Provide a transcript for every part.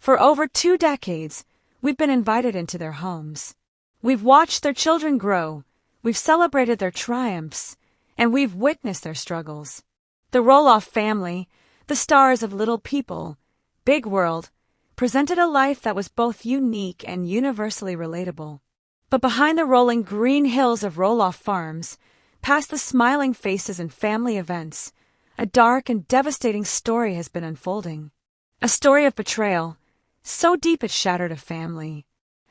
For over 2 decades, we've been invited into their homes. We've watched their children grow, we've celebrated their triumphs, and we've witnessed their struggles. The Roloff family, the stars of Little People, Big World, presented a life that was both unique and universally relatable. But behind the rolling green hills of Roloff farms, past the smiling faces and family events, a dark and devastating story has been unfolding. A story of betrayal, so deep it shattered a family.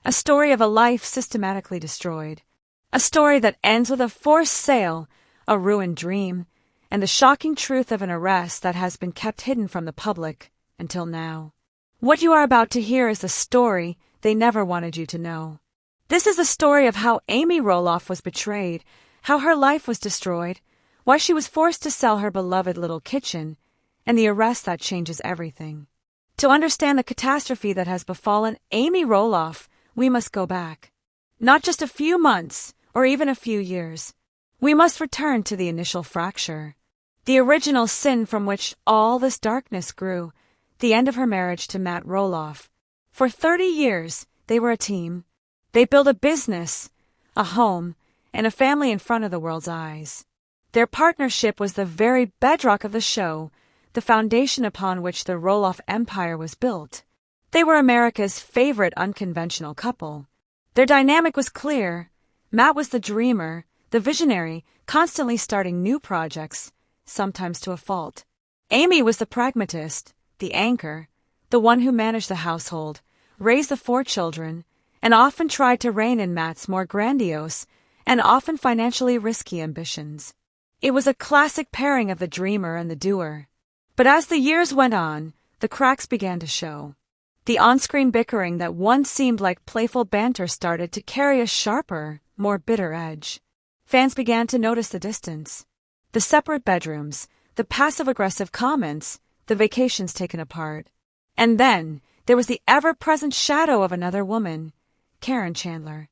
A story of a life systematically destroyed. A story that ends with a forced sale, a ruined dream, and the shocking truth of an arrest that has been kept hidden from the public until now. What you are about to hear is the story they never wanted you to know. This is the story of how Amy Roloff was betrayed, how her life was destroyed, why she was forced to sell her beloved little kitchen, and the arrest that changes everything. To understand the catastrophe that has befallen Amy Roloff, we must go back. Not just a few months, or even a few years. We must return to the initial fracture. The original sin from which all this darkness grew, the end of her marriage to Matt Roloff. For 30 years, they were a team. They built a business, a home, and a family in front of the world's eyes. Their partnership was the very bedrock of the show, the foundation upon which the Roloff empire was built. They were America's favorite unconventional couple. Their dynamic was clear. Matt was the dreamer, the visionary, constantly starting new projects, sometimes to a fault. Amy was the pragmatist, the anchor, the one who managed the household, raised the 4 children, and often tried to rein in Matt's more grandiose and often financially risky ambitions. It was a classic pairing of the dreamer and the doer. But as the years went on, the cracks began to show. The on-screen bickering that once seemed like playful banter started to carry a sharper, more bitter edge. Fans began to notice the distance. The separate bedrooms, the passive-aggressive comments, the vacations taken apart. And then, there was the ever-present shadow of another woman, Karen Chandler.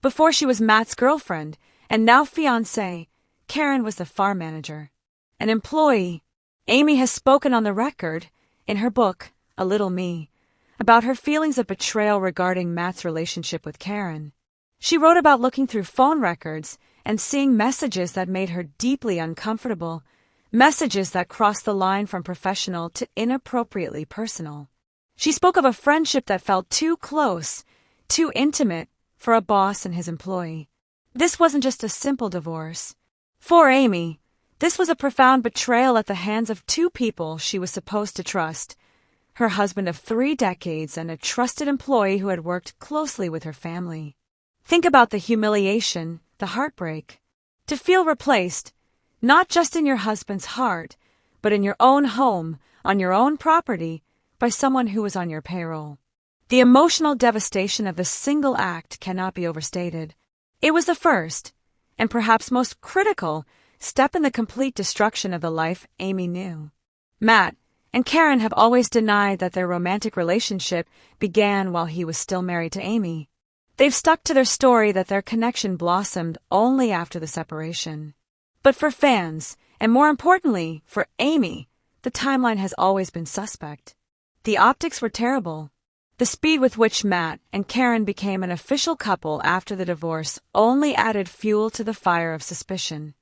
Before she was Matt's girlfriend, and now fiancée, Karen was the farm manager. An employee. Amy has spoken on the record, in her book, A Little Me, about her feelings of betrayal regarding Matt's relationship with Karen. She wrote about looking through phone records and seeing messages that made her deeply uncomfortable, messages that crossed the line from professional to inappropriately personal. She spoke of a friendship that felt too close, too intimate, for a boss and his employee. This wasn't just a simple divorce. For Amy, this was a profound betrayal at the hands of 2 people she was supposed to trust, her husband of 3 decades and a trusted employee who had worked closely with her family. Think about the humiliation, the heartbreak. To feel replaced, not just in your husband's heart, but in your own home, on your own property, by someone who was on your payroll. The emotional devastation of this single act cannot be overstated. It was the first, and perhaps most critical, step in the complete destruction of the life Amy knew. Matt and Karen have always denied that their romantic relationship began while he was still married to Amy. They've stuck to their story that their connection blossomed only after the separation. But for fans, and more importantly, for Amy, the timeline has always been suspect. The optics were terrible. The speed with which Matt and Karen became an official couple after the divorce only added fuel to the fire of suspicion.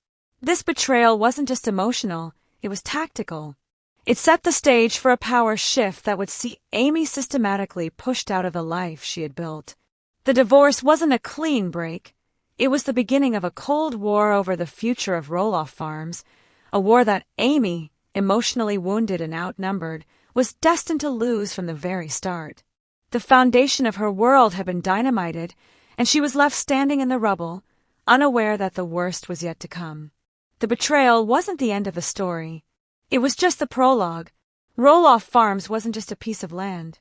This betrayal wasn't just emotional, it was tactical. It set the stage for a power shift that would see Amy systematically pushed out of the life she had built. The divorce wasn't a clean break. It was the beginning of a cold war over the future of Roloff Farms, a war that Amy, emotionally wounded and outnumbered, was destined to lose from the very start. The foundation of her world had been dynamited, and she was left standing in the rubble, unaware that the worst was yet to come. The betrayal wasn't the end of the story. It was just the prologue. Roloff Farms wasn't just a piece of land.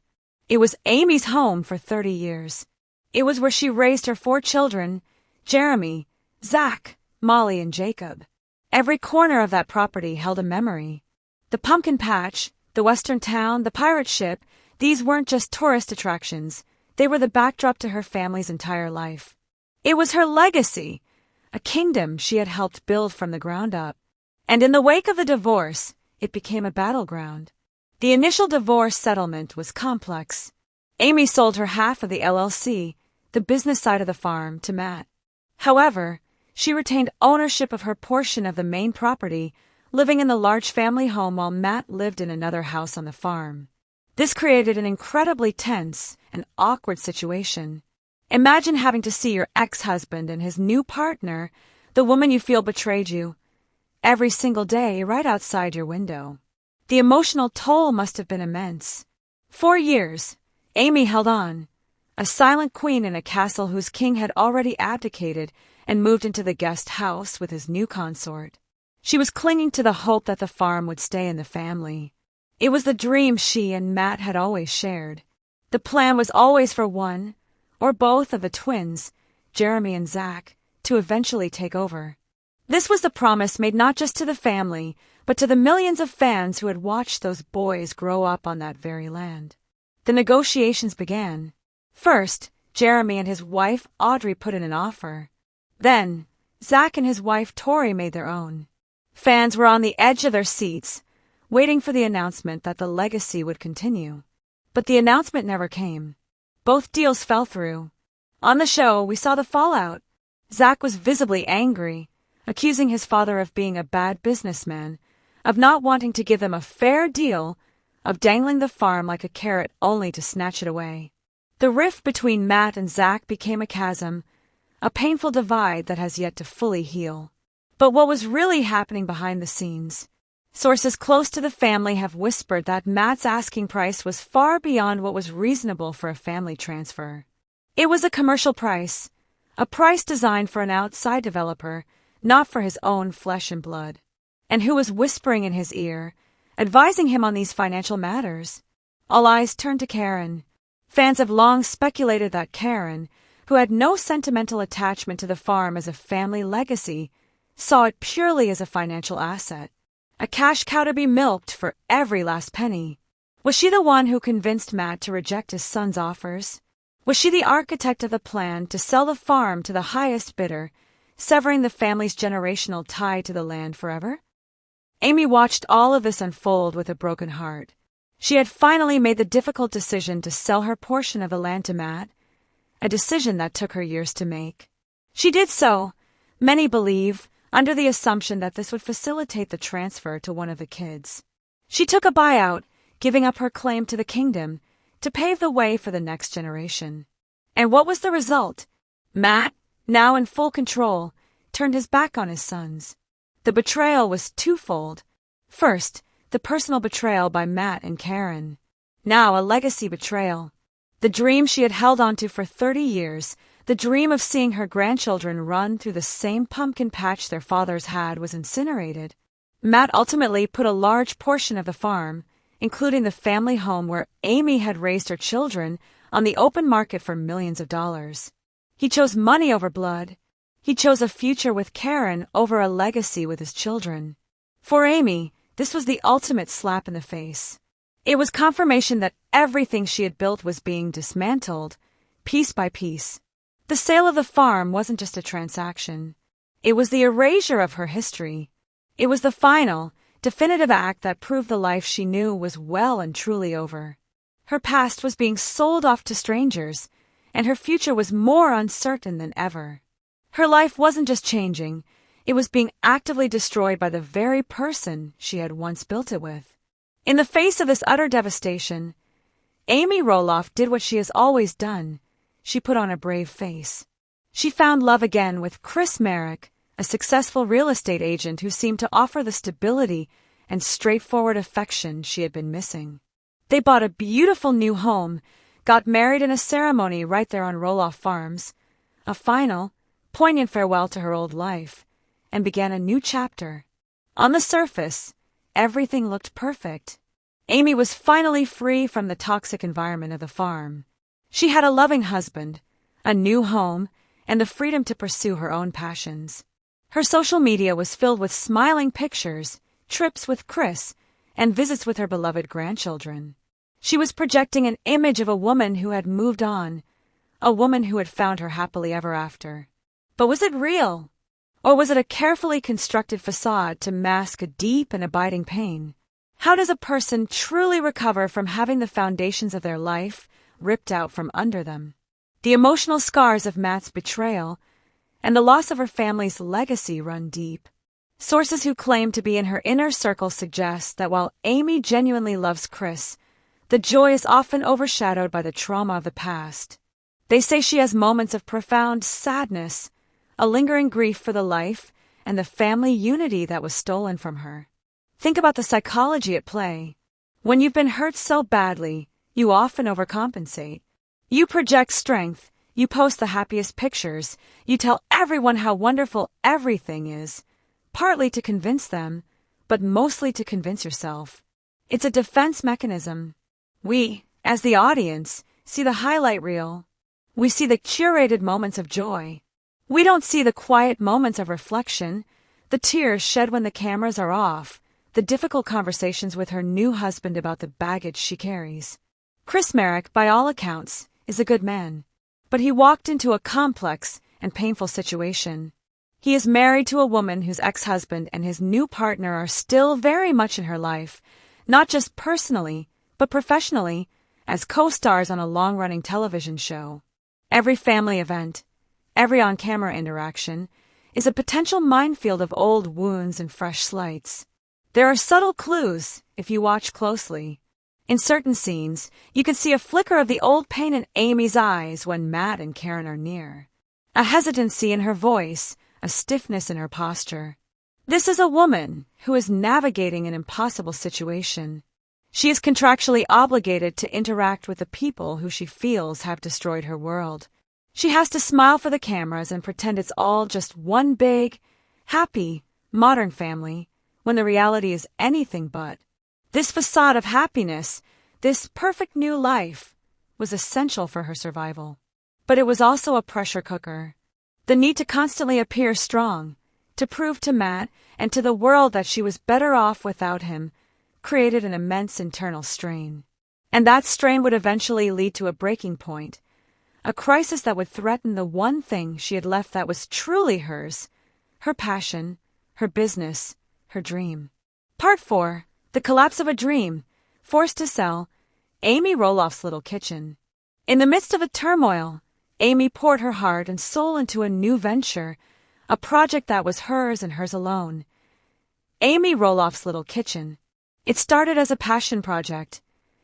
It was Amy's home for 30 years. It was where she raised her 4 children, Jeremy, Zach, Molly, and Jacob. Every corner of that property held a memory. The pumpkin patch, the western town, the pirate ship, these weren't just tourist attractions. They were the backdrop to her family's entire life. It was her legacy, a kingdom she had helped build from the ground up. And in the wake of the divorce, it became a battleground. The initial divorce settlement was complex. Amy sold her half of the LLC, the business side of the farm, to Matt. However, she retained ownership of her portion of the main property, living in the large family home while Matt lived in another house on the farm. This created an incredibly tense and awkward situation. Imagine having to see your ex-husband and his new partner, the woman you feel betrayed you, every single day right outside your window. The emotional toll must have been immense. 4 years, Amy held on, a silent queen in a castle whose king had already abdicated and moved into the guest house with his new consort. She was clinging to the hope that the farm would stay in the family. It was the dream she and Matt had always shared. The plan was always for one, or both of the twins, Jeremy and Zach, to eventually take over. This was the promise made not just to the family, but to the millions of fans who had watched those boys grow up on that very land. The negotiations began. First, Jeremy and his wife Audrey put in an offer. Then, Zach and his wife Tori made their own. Fans were on the edge of their seats, waiting for the announcement that the legacy would continue. But the announcement never came. Both deals fell through. On the show, we saw the fallout. Zach was visibly angry, accusing his father of being a bad businessman, of not wanting to give them a fair deal, of dangling the farm like a carrot only to snatch it away. The rift between Matt and Zach became a chasm, a painful divide that has yet to fully heal. But what was really happening behind the scenes? Sources close to the family have whispered that Matt's asking price was far beyond what was reasonable for a family transfer. It was a commercial price, a price designed for an outside developer, not for his own flesh and blood. And who was whispering in his ear, advising him on these financial matters? All eyes turned to Karen. Fans have long speculated that Karen, who had no sentimental attachment to the farm as a family legacy, saw it purely as a financial asset, a cash cow to be milked for every last penny. Was she the one who convinced Matt to reject his son's offers? Was she the architect of the plan to sell the farm to the highest bidder, severing the family's generational tie to the land forever? Amy watched all of this unfold with a broken heart. She had finally made the difficult decision to sell her portion of the land to Matt, a decision that took her years to make. She did so, many believe, under the assumption that this would facilitate the transfer to one of the kids. She took a buyout, giving up her claim to the kingdom, to pave the way for the next generation. And what was the result? Matt, now in full control, turned his back on his sons. The betrayal was twofold. First, the personal betrayal by Matt and Karen. Now a legacy betrayal. The dream she had held onto for 30 years, the dream of seeing her grandchildren run through the same pumpkin patch their fathers had, was incinerated. Matt ultimately put a large portion of the farm, including the family home where Amy had raised her children, on the open market for millions of dollars. He chose money over blood. He chose a future with Karen over a legacy with his children. For Amy, this was the ultimate slap in the face. It was confirmation that everything she had built was being dismantled, piece by piece. The sale of the farm wasn't just a transaction. It was the erasure of her history. It was the final, definitive act that proved the life she knew was well and truly over. Her past was being sold off to strangers, and her future was more uncertain than ever. Her life wasn't just changing, it was being actively destroyed by the very person she had once built it with. In the face of this utter devastation, Amy Roloff did what she has always done. She put on a brave face. She found love again with Chris Merrick, a successful real estate agent who seemed to offer the stability and straightforward affection she had been missing. They bought a beautiful new home, got married in a ceremony right there on Roloff Farms, a final, poignant farewell to her old life, and began a new chapter. On the surface, everything looked perfect. Amy was finally free from the toxic environment of the farm. She had a loving husband, a new home, and the freedom to pursue her own passions. Her social media was filled with smiling pictures, trips with Chris, and visits with her beloved grandchildren. She was projecting an image of a woman who had moved on, a woman who had found her happily ever after. But was it real? Or was it a carefully constructed facade to mask a deep and abiding pain? How does a person truly recover from having the foundations of their life ripped out from under them. The emotional scars of Matt's betrayal and the loss of her family's legacy run deep. Sources who claim to be in her inner circle suggest that while Amy genuinely loves Chris, the joy is often overshadowed by the trauma of the past. They say she has moments of profound sadness, a lingering grief for the life and the family unity that was stolen from her. Think about the psychology at play. When you've been hurt so badly, you often overcompensate. You project strength, you post the happiest pictures, you tell everyone how wonderful everything is, partly to convince them, but mostly to convince yourself. It's a defense mechanism. We, as the audience, see the highlight reel. We see the curated moments of joy. We don't see the quiet moments of reflection, the tears shed when the cameras are off, the difficult conversations with her new husband about the baggage she carries. Chris Merrick, by all accounts, is a good man, but he walked into a complex and painful situation. He is married to a woman whose ex-husband and his new partner are still very much in her life, not just personally, but professionally, as co-stars on a long-running television show. Every family event, every on-camera interaction, is a potential minefield of old wounds and fresh slights. There are subtle clues if you watch closely. In certain scenes, you can see a flicker of the old pain in Amy's eyes when Matt and Karen are near. A hesitancy in her voice, a stiffness in her posture. This is a woman who is navigating an impossible situation. She is contractually obligated to interact with the people who she feels have destroyed her world. She has to smile for the cameras and pretend it's all just one big, happy, modern family, when the reality is anything but. This facade of happiness, this perfect new life, was essential for her survival. But it was also a pressure cooker. The need to constantly appear strong, to prove to Matt and to the world that she was better off without him, created an immense internal strain. And that strain would eventually lead to a breaking point, a crisis that would threaten the one thing she had left that was truly hers, her passion, her business, her dream. Part 4. The Collapse of a Dream. Forced to sell. Amy Roloff's Little Kitchen. In the midst of a turmoil, Amy poured her heart and soul into a new venture, a project that was hers and hers alone. Amy Roloff's Little Kitchen. It started as a passion project,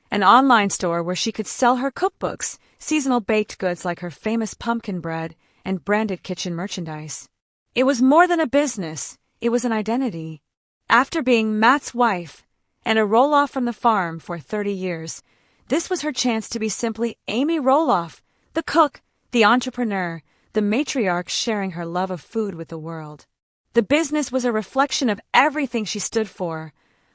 an online store where she could sell her cookbooks, seasonal baked goods like her famous pumpkin bread, and branded kitchen merchandise. It was more than a business, it was an identity. After being Matt's wife and a Roloff from the farm for 30 years, this was her chance to be simply Amy Roloff, the cook, the entrepreneur, the matriarch sharing her love of food with the world. The business was a reflection of everything she stood for: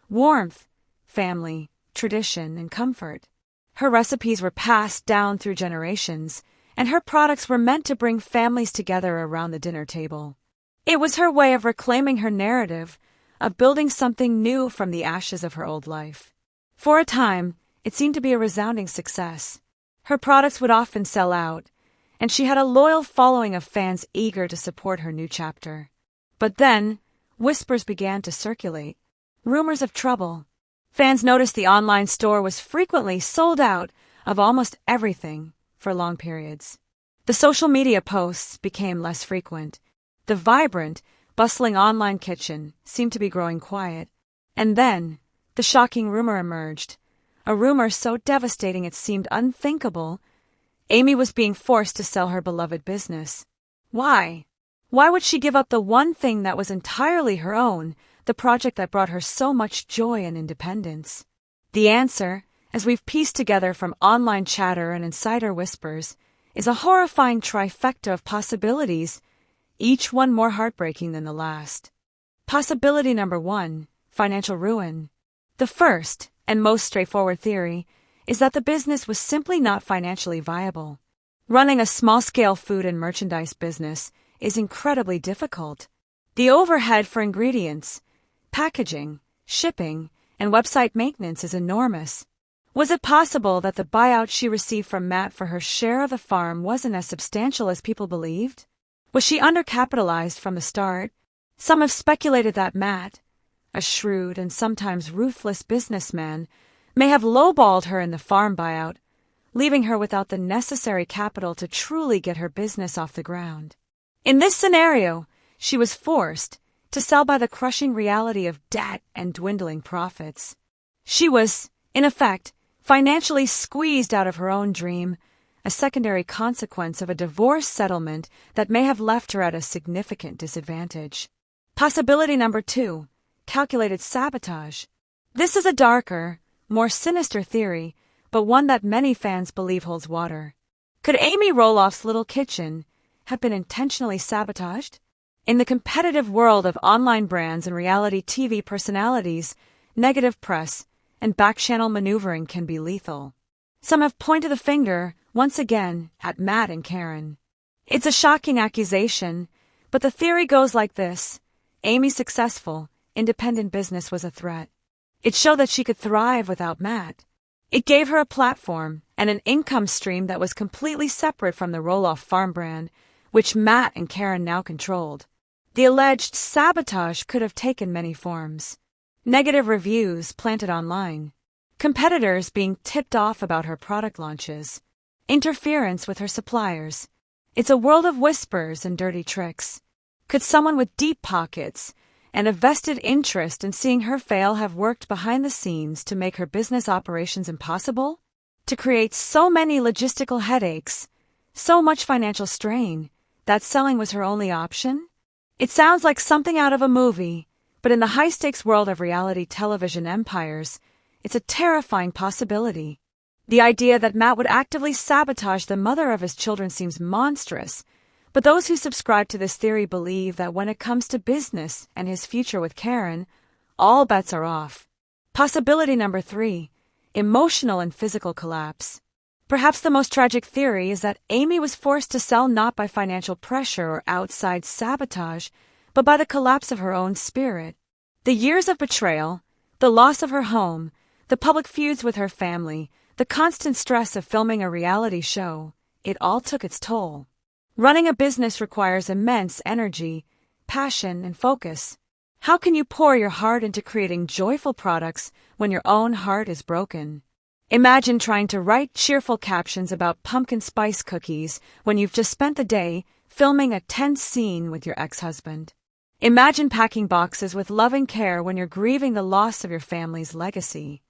warmth, family, tradition, and comfort. Her recipes were passed down through generations, and her products were meant to bring families together around the dinner table. It was her way of reclaiming her narrative, of building something new from the ashes of her old life. For a time, it seemed to be a resounding success. Her products would often sell out, and she had a loyal following of fans eager to support her new chapter. But then, whispers began to circulate, rumors of trouble. Fans noticed the online store was frequently sold out of almost everything for long periods. The social media posts became less frequent. The vibrant, bustling online kitchen seemed to be growing quiet. And then, the shocking rumor emerged, a rumor so devastating it seemed unthinkable. Amy was being forced to sell her beloved business. Why? Why would she give up the one thing that was entirely her own, the project that brought her so much joy and independence? The answer, as we've pieced together from online chatter and insider whispers, is a horrifying trifecta of possibilities, each one more heartbreaking than the last. Possibility number 1, financial ruin. The first, and most straightforward theory, is that the business was simply not financially viable. Running a small-scale food and merchandise business is incredibly difficult. The overhead for ingredients, packaging, shipping, and website maintenance is enormous. Was it possible that the buyout she received from Matt for her share of the farm wasn't as substantial as people believed? Was she undercapitalized from the start? Some have speculated that Matt, a shrewd and sometimes ruthless businessman, may have lowballed her in the farm buyout, leaving her without the necessary capital to truly get her business off the ground. In this scenario, she was forced to sell by the crushing reality of debt and dwindling profits. She was, in effect, financially squeezed out of her own dream, a secondary consequence of a divorce settlement that may have left her at a significant disadvantage. Possibility number 2, calculated sabotage. This is a darker, more sinister theory, but one that many fans believe holds water. Could Amy Roloff's little kitchen have been intentionally sabotaged? In the competitive world of online brands and reality TV personalities, negative press and back-channel maneuvering can be lethal. Some have pointed the finger, once again, at Matt and Karen. It's a shocking accusation, but the theory goes like this. Amy's successful, independent business was a threat. It showed that she could thrive without Matt. It gave her a platform and an income stream that was completely separate from the Roloff farm brand, which Matt and Karen now controlled. The alleged sabotage could have taken many forms. Negative reviews planted online, competitors being tipped off about her product launches, interference with her suppliers. It's a world of whispers and dirty tricks. Could someone with deep pockets and a vested interest in seeing her fail have worked behind the scenes to make her business operations impossible? To create so many logistical headaches, so much financial strain, that selling was her only option? It sounds like something out of a movie, but in the high-stakes world of reality television empires, it's a terrifying possibility. The idea that Matt would actively sabotage the mother of his children seems monstrous, but those who subscribe to this theory believe that when it comes to business and his future with Karen, all bets are off. Possibility number 3, emotional and physical collapse. Perhaps the most tragic theory is that Amy was forced to sell not by financial pressure or outside sabotage, but by the collapse of her own spirit. The years of betrayal, the loss of her home, the public feuds with her family, the constant stress of filming a reality show, it all took its toll. Running a business requires immense energy, passion, and focus. How can you pour your heart into creating joyful products when your own heart is broken? Imagine trying to write cheerful captions about pumpkin spice cookies when you've just spent the day filming a tense scene with your ex-husband. Imagine packing boxes with loving care when you're grieving the loss of your family's legacy.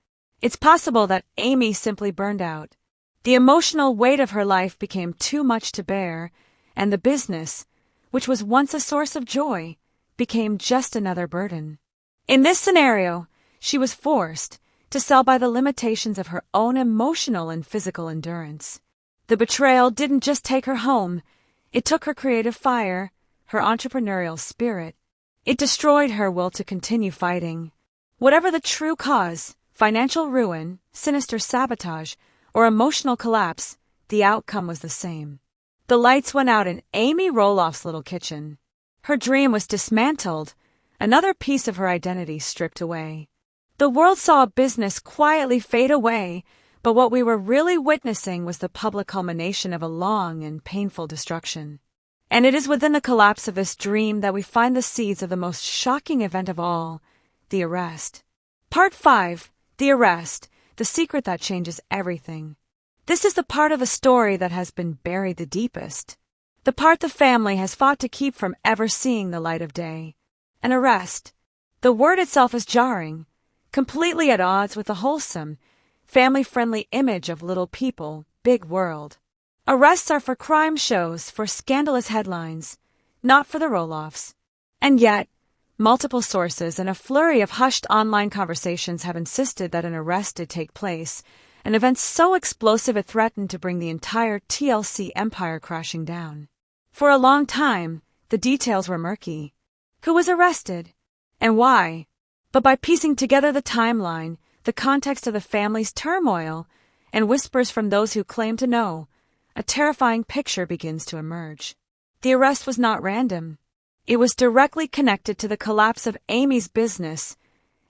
It's possible that Amy simply burned out. The emotional weight of her life became too much to bear, and the business, which was once a source of joy, became just another burden. In this scenario, she was forced to sell by the limitations of her own emotional and physical endurance. The betrayal didn't just take her home, it took her creative fire, her entrepreneurial spirit. It destroyed her will to continue fighting. Whatever the true cause, financial ruin, sinister sabotage, or emotional collapse, the outcome was the same. The lights went out in Amy Roloff's little kitchen. Her dream was dismantled, another piece of her identity stripped away. The world saw a business quietly fade away, but what we were really witnessing was the public culmination of a long and painful destruction. And it is within the collapse of this dream that we find the seeds of the most shocking event of all, the arrest. Part 5, The Arrest, the secret that changes everything. This is the part of the story that has been buried the deepest. The part the family has fought to keep from ever seeing the light of day. An arrest. The word itself is jarring, completely at odds with the wholesome, family-friendly image of little people, big world. Arrests are for crime shows, for scandalous headlines, not for the Roloffs. And yet, multiple sources and a flurry of hushed online conversations have insisted that an arrest did take place, an event so explosive it threatened to bring the entire TLC empire crashing down. For a long time, the details were murky. Who was arrested? And why? But by piecing together the timeline, the context of the family's turmoil, and whispers from those who claim to know, a terrifying picture begins to emerge. The arrest was not random. It was directly connected to the collapse of Amy's business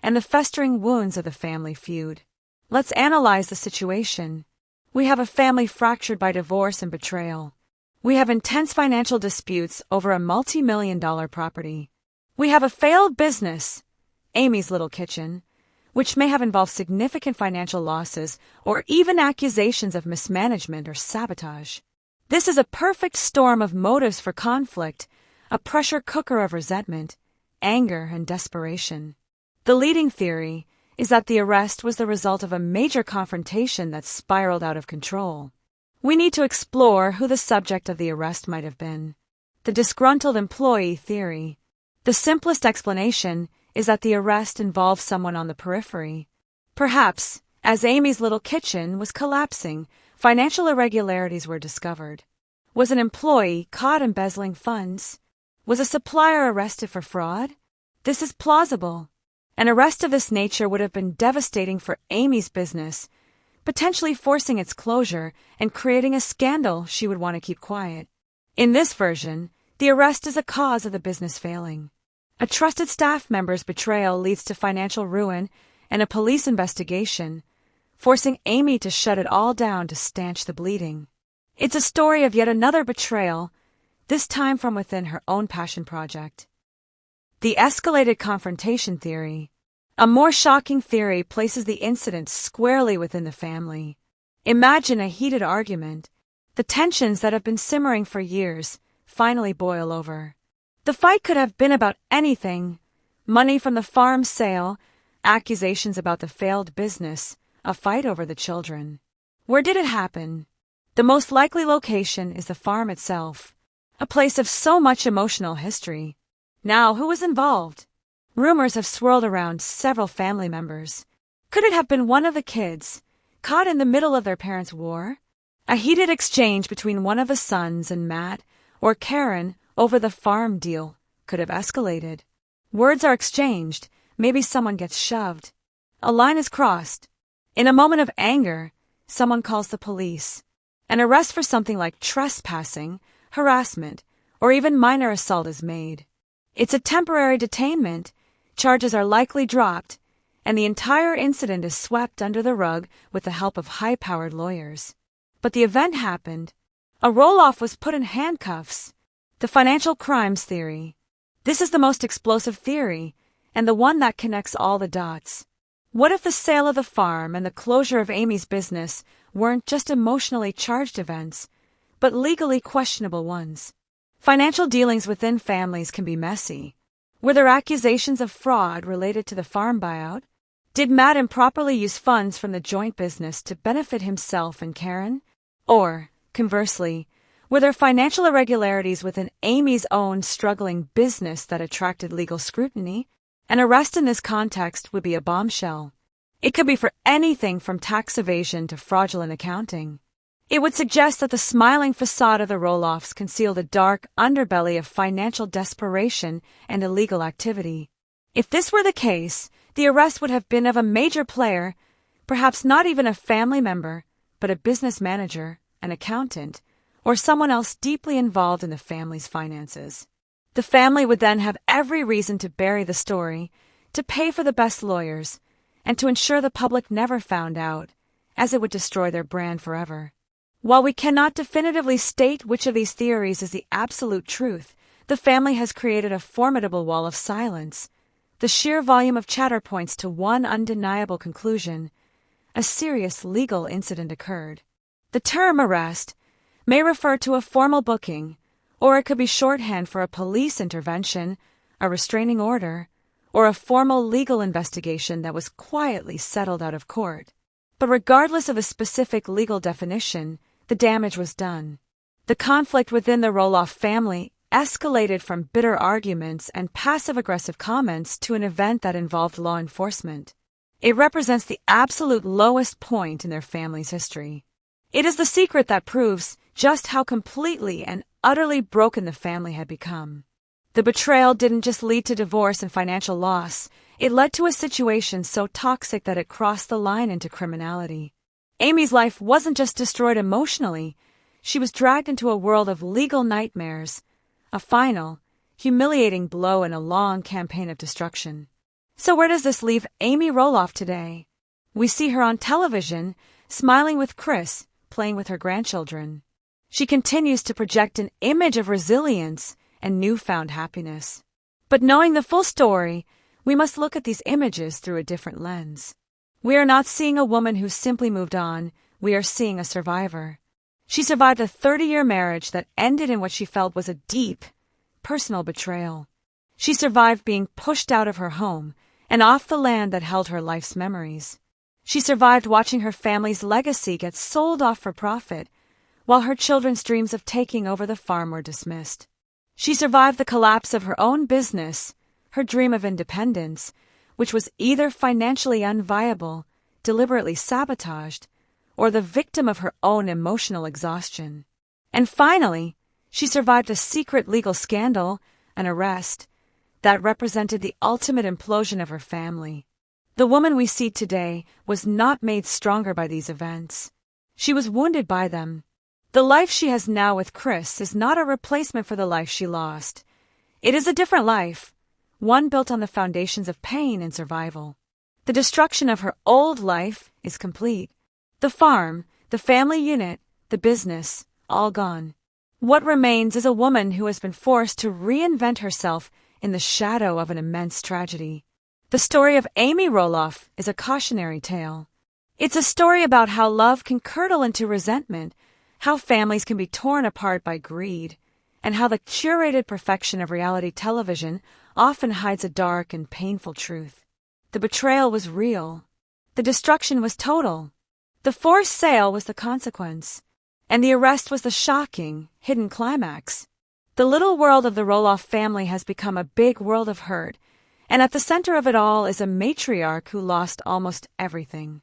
and the festering wounds of the family feud. Let's analyze the situation. We have a family fractured by divorce and betrayal. We have intense financial disputes over a multi-million-dollar property. We have a failed business, Amy's little kitchen, which may have involved significant financial losses or even accusations of mismanagement or sabotage. This is a perfect storm of motives for conflict, a pressure cooker of resentment, anger, and desperation. The leading theory is that the arrest was the result of a major confrontation that spiraled out of control. We need to explore who the subject of the arrest might have been. The disgruntled employee theory. The simplest explanation is that the arrest involved someone on the periphery. Perhaps, as Amy's little kitchen was collapsing, financial irregularities were discovered. Was an employee caught embezzling funds? Was a supplier arrested for fraud? This is plausible. An arrest of this nature would have been devastating for Amy's business, potentially forcing its closure and creating a scandal she would want to keep quiet. In this version, the arrest is a cause of the business failing. A trusted staff member's betrayal leads to financial ruin and a police investigation, forcing Amy to shut it all down to stanch the bleeding. It's a story of yet another betrayal, this time from within her own passion project. The escalated confrontation theory. A more shocking theory places the incident squarely within the family. Imagine a heated argument. The tensions that have been simmering for years finally boil over. The fight could have been about anything: money from the farm sale, accusations about the failed business, a fight over the children. Where did it happen? The most likely location is the farm itself, a place of so much emotional history. Now, who was involved? Rumors have swirled around several family members. Could it have been one of the kids, caught in the middle of their parents' war? A heated exchange between one of the sons and Matt or Karen over the farm deal could have escalated. Words are exchanged, maybe someone gets shoved. A line is crossed. In a moment of anger, someone calls the police. An arrest for something like trespassing, harassment, or even minor assault is made. It's a temporary detainment, charges are likely dropped, and the entire incident is swept under the rug with the help of high-powered lawyers. But the event happened. A Roloff was put in handcuffs. The financial crimes theory. This is the most explosive theory, and the one that connects all the dots. What if the sale of the farm and the closure of Amy's business weren't just emotionally charged events, but legally questionable ones? Financial dealings within families can be messy. Were there accusations of fraud related to the farm buyout? Did Matt improperly use funds from the joint business to benefit himself and Karen? Or, conversely, were there financial irregularities within Amy's own struggling business that attracted legal scrutiny? An arrest in this context would be a bombshell. It could be for anything from tax evasion to fraudulent accounting. It would suggest that the smiling facade of the Roloffs concealed a dark underbelly of financial desperation and illegal activity. If this were the case, the arrest would have been of a major player, perhaps not even a family member, but a business manager, an accountant, or someone else deeply involved in the family's finances. The family would then have every reason to bury the story, to pay for the best lawyers, and to ensure the public never found out, as it would destroy their brand forever. While we cannot definitively state which of these theories is the absolute truth, the family has created a formidable wall of silence. The sheer volume of chatter points to one undeniable conclusion: a serious legal incident occurred. The term arrest may refer to a formal booking, or it could be shorthand for a police intervention, a restraining order, or a formal legal investigation that was quietly settled out of court. But regardless of a specific legal definition, the damage was done. The conflict within the Roloff family escalated from bitter arguments and passive-aggressive comments to an event that involved law enforcement. It represents the absolute lowest point in their family's history. It is the secret that proves just how completely and utterly broken the family had become. The betrayal didn't just lead to divorce and financial loss, it led to a situation so toxic that it crossed the line into criminality. Amy's life wasn't just destroyed emotionally, she was dragged into a world of legal nightmares, a final, humiliating blow in a long campaign of destruction. So where does this leave Amy Roloff today? We see her on television, smiling with Chris, playing with her grandchildren. She continues to project an image of resilience and newfound happiness. But knowing the full story, we must look at these images through a different lens. We are not seeing a woman who simply moved on, we are seeing a survivor. She survived a 30-year marriage that ended in what she felt was a deep, personal betrayal. She survived being pushed out of her home and off the land that held her life's memories. She survived watching her family's legacy get sold off for profit, while her children's dreams of taking over the farm were dismissed. She survived the collapse of her own business, her dream of independence, which was either financially unviable, deliberately sabotaged, or the victim of her own emotional exhaustion. And finally, she survived a secret legal scandal, an arrest, that represented the ultimate implosion of her family. The woman we see today was not made stronger by these events. She was wounded by them. The life she has now with Chris is not a replacement for the life she lost. It is a different life, one built on the foundations of pain and survival. The destruction of her old life is complete. The farm, the family unit, the business, all gone. What remains is a woman who has been forced to reinvent herself in the shadow of an immense tragedy. The story of Amy Roloff is a cautionary tale. It's a story about how love can curdle into resentment, how families can be torn apart by greed, and how the curated perfection of reality television often hides a dark and painful truth. The betrayal was real. The destruction was total. The forced sale was the consequence, and the arrest was the shocking, hidden climax. The little world of the Roloff family has become a big world of hurt, and at the center of it all is a matriarch who lost almost everything.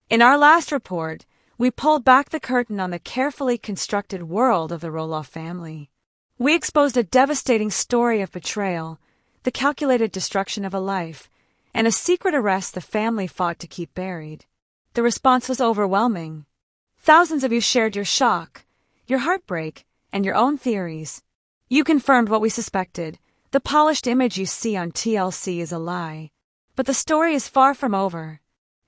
In our last report, we pulled back the curtain on the carefully constructed world of the Roloff family. We exposed a devastating story of betrayal, the calculated destruction of a life, and a secret arrest the family fought to keep buried. The response was overwhelming. Thousands of you shared your shock, your heartbreak, and your own theories. You confirmed what we suspected. The polished image you see on TLC is a lie. But the story is far from over.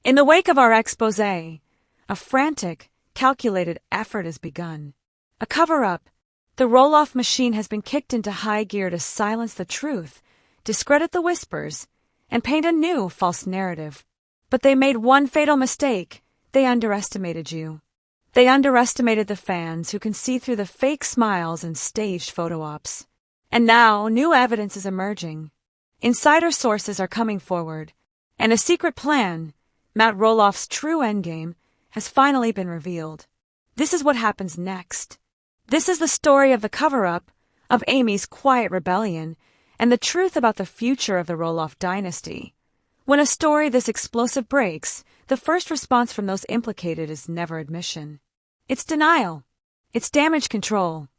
In the wake of our exposé, a frantic, calculated effort has begun. A cover-up. The Roloff machine has been kicked into high gear to silence the truth, discredit the whispers, and paint a new false narrative. But they made one fatal mistake. They underestimated you. They underestimated the fans who can see through the fake smiles and staged photo ops. And now, new evidence is emerging. Insider sources are coming forward, and a secret plan, Matt Roloff's true endgame, has finally been revealed. This is what happens next. This is the story of the cover-up, of Amy's quiet rebellion, and the truth about the future of the Roloff dynasty. When a story this explosive breaks, the first response from those implicated is never admission. It's denial. It's damage control.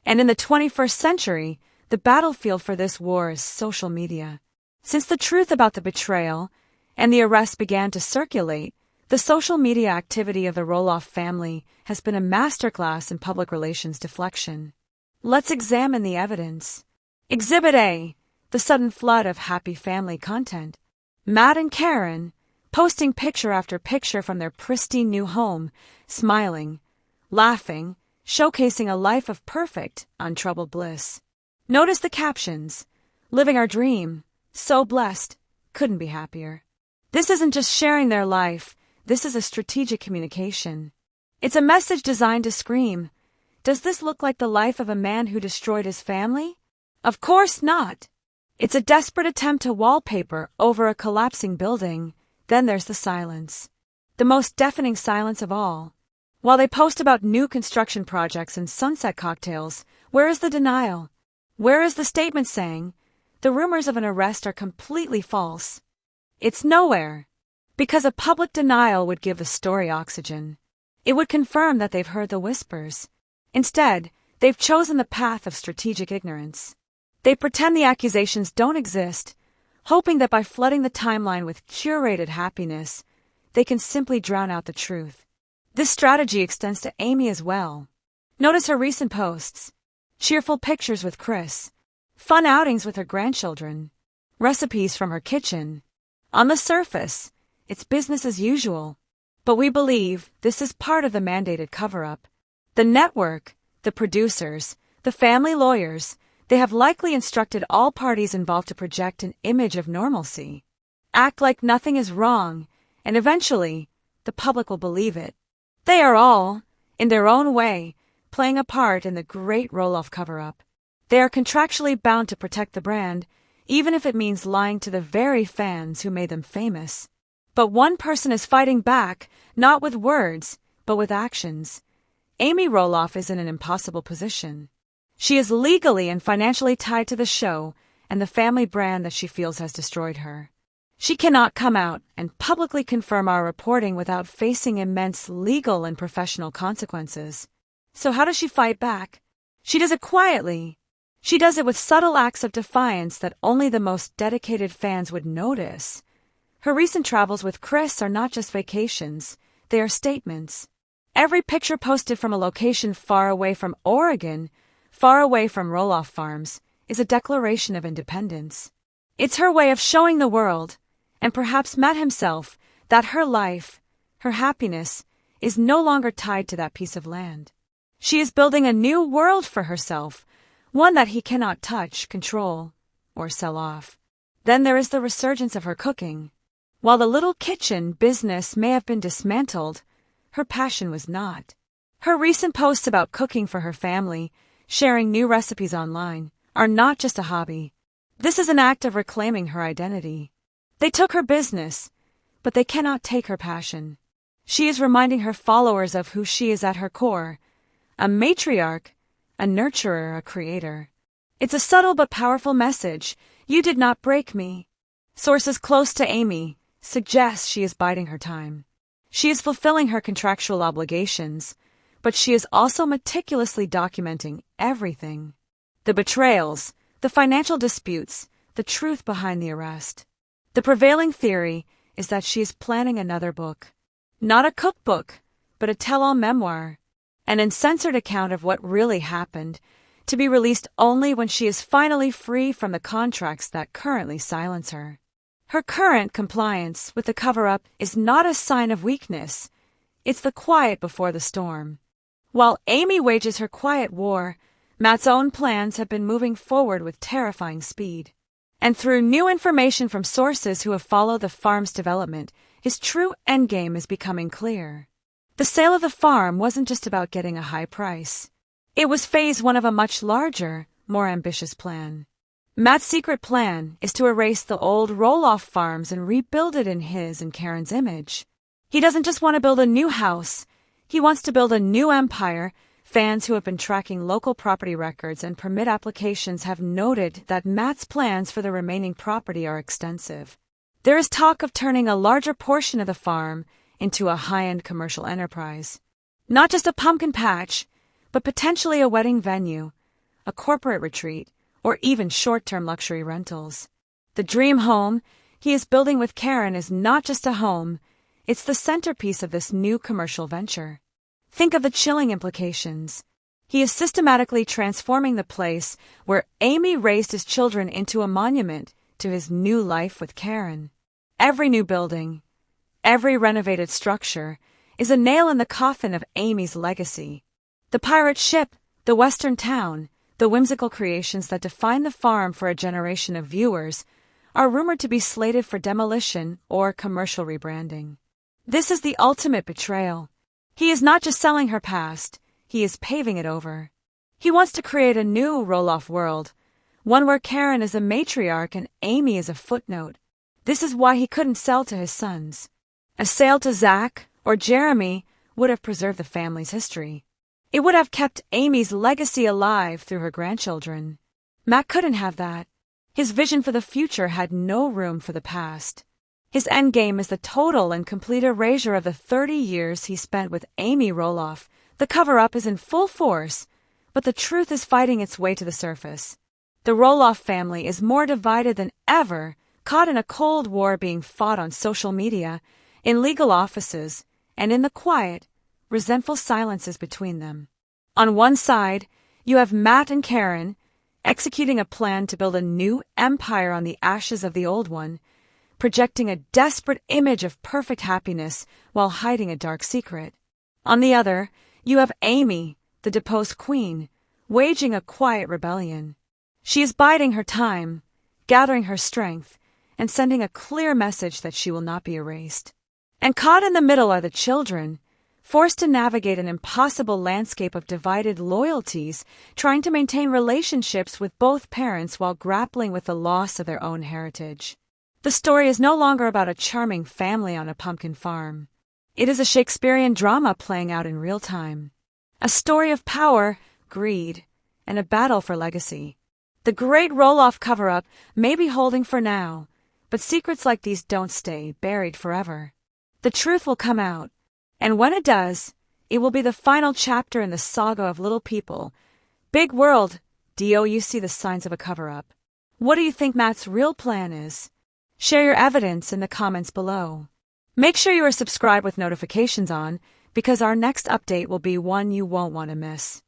And in the 21st century, the battlefield for this war is social media. Since the truth about the betrayal and the arrest began to circulate, the social media activity of the Roloff family has been a masterclass in public relations deflection. Let's examine the evidence. Exhibit A, the sudden flood of happy family content. Matt and Karen, posting picture after picture from their pristine new home, smiling, laughing, showcasing a life of perfect, untroubled bliss. Notice the captions. Living our dream. So blessed. Couldn't be happier. This isn't just sharing their life. This is a strategic communication. It's a message designed to scream, does this look like the life of a man who destroyed his family? Of course not. It's a desperate attempt to wallpaper over a collapsing building. Then there's the silence. The most deafening silence of all. While they post about new construction projects and sunset cocktails, where is the denial? Where is the statement saying, the rumors of an arrest are completely false? It's nowhere. Because a public denial would give the story oxygen. It would confirm that they've heard the whispers. Instead, they've chosen the path of strategic ignorance. They pretend the accusations don't exist, hoping that by flooding the timeline with curated happiness, they can simply drown out the truth. This strategy extends to Amy as well. Notice her recent posts. Cheerful pictures with Chris. Fun outings with her grandchildren. Recipes from her kitchen. On the surface, it's business as usual. But we believe this is part of the mandated cover-up. The network, the producers, the family lawyers, They have likely instructed all parties involved to project an image of normalcy. Act like nothing is wrong, and eventually, the public will believe it. They are all, in their own way, playing a part in the great Roloff cover-up. They are contractually bound to protect the brand, even if it means lying to the very fans who made them famous. But one person is fighting back, not with words, but with actions. Amy Roloff is in an impossible position. She is legally and financially tied to the show and the family brand that she feels has destroyed her. She cannot come out and publicly confirm our reporting without facing immense legal and professional consequences. So how does she fight back? She does it quietly. She does it with subtle acts of defiance that only the most dedicated fans would notice. Her recent travels with Chris are not just vacations, they are statements. Every picture posted from a location far away from Oregon, far away from Roloff Farms, is a declaration of independence. It's her way of showing the world, and perhaps Matt himself, that her life, her happiness, is no longer tied to that piece of land. She is building a new world for herself, one that he cannot touch, control, or sell off. Then there is the resurgence of her cooking. While the little kitchen business may have been dismantled, her passion was not. Her recent posts about cooking for her family, sharing new recipes online, are not just a hobby. This is an act of reclaiming her identity. They took her business, but they cannot take her passion. She is reminding her followers of who she is at her core, a matriarch, a nurturer, a creator. It's a subtle but powerful message. You did not break me. Sources close to Amy suggest she is biding her time. She is fulfilling her contractual obligations, but she is also meticulously documenting everything. The betrayals, the financial disputes, the truth behind the arrest. The prevailing theory is that she is planning another book. Not a cookbook, but a tell-all memoir, an uncensored account of what really happened, to be released only when she is finally free from the contracts that currently silence her. Her current compliance with the cover-up is not a sign of weakness. It's the quiet before the storm. While Amy wages her quiet war, Matt's own plans have been moving forward with terrifying speed. And through new information from sources who have followed the farm's development, his true endgame is becoming clear. The sale of the farm wasn't just about getting a high price. It was phase one of a much larger, more ambitious plan. Matt's secret plan is to erase the old Roloff farms and rebuild it in his and Karen's image. He doesn't just want to build a new house. He wants to build a new empire. Fans who have been tracking local property records and permit applications have noted that Matt's plans for the remaining property are extensive. There is talk of turning a larger portion of the farm into a high-end commercial enterprise. Not just a pumpkin patch, but potentially a wedding venue, a corporate retreat, or even short-term luxury rentals. The dream home he is building with Karen is not just a home, it's the centerpiece of this new commercial venture. Think of the chilling implications. He is systematically transforming the place where Amy raised his children into a monument to his new life with Karen. Every new building, every renovated structure, is a nail in the coffin of Amy's legacy. The pirate ship, the western town, the whimsical creations that define the farm for a generation of viewers are rumored to be slated for demolition or commercial rebranding. This is the ultimate betrayal. He is not just selling her past, he is paving it over. He wants to create a new Roloff world, one where Karen is a matriarch and Amy is a footnote. This is why he couldn't sell to his sons. A sale to Zach or Jeremy would have preserved the family's history. It would have kept Amy's legacy alive through her grandchildren. Matt couldn't have that. His vision for the future had no room for the past. His endgame is the total and complete erasure of the 30 years he spent with Amy Roloff. The cover-up is in full force, but the truth is fighting its way to the surface. The Roloff family is more divided than ever, caught in a cold war being fought on social media, in legal offices, and in the quiet, resentful silences between them. On one side, you have Matt and Karen, executing a plan to build a new empire on the ashes of the old one, projecting a desperate image of perfect happiness while hiding a dark secret. On the other, you have Amy, the deposed queen, waging a quiet rebellion. She is biding her time, gathering her strength, and sending a clear message that she will not be erased. And caught in the middle are the children, forced to navigate an impossible landscape of divided loyalties, trying to maintain relationships with both parents while grappling with the loss of their own heritage. The story is no longer about a charming family on a pumpkin farm. It is a Shakespearean drama playing out in real time. A story of power, greed, and a battle for legacy. The great Roloff cover-up may be holding for now, but secrets like these don't stay buried forever. The truth will come out, and when it does, it will be the final chapter in the saga of little people. Big world, do you see the signs of a cover-up? What do you think Matt's real plan is? Share your evidence in the comments below. Make sure you are subscribed with notifications on, because our next update will be one you won't want to miss.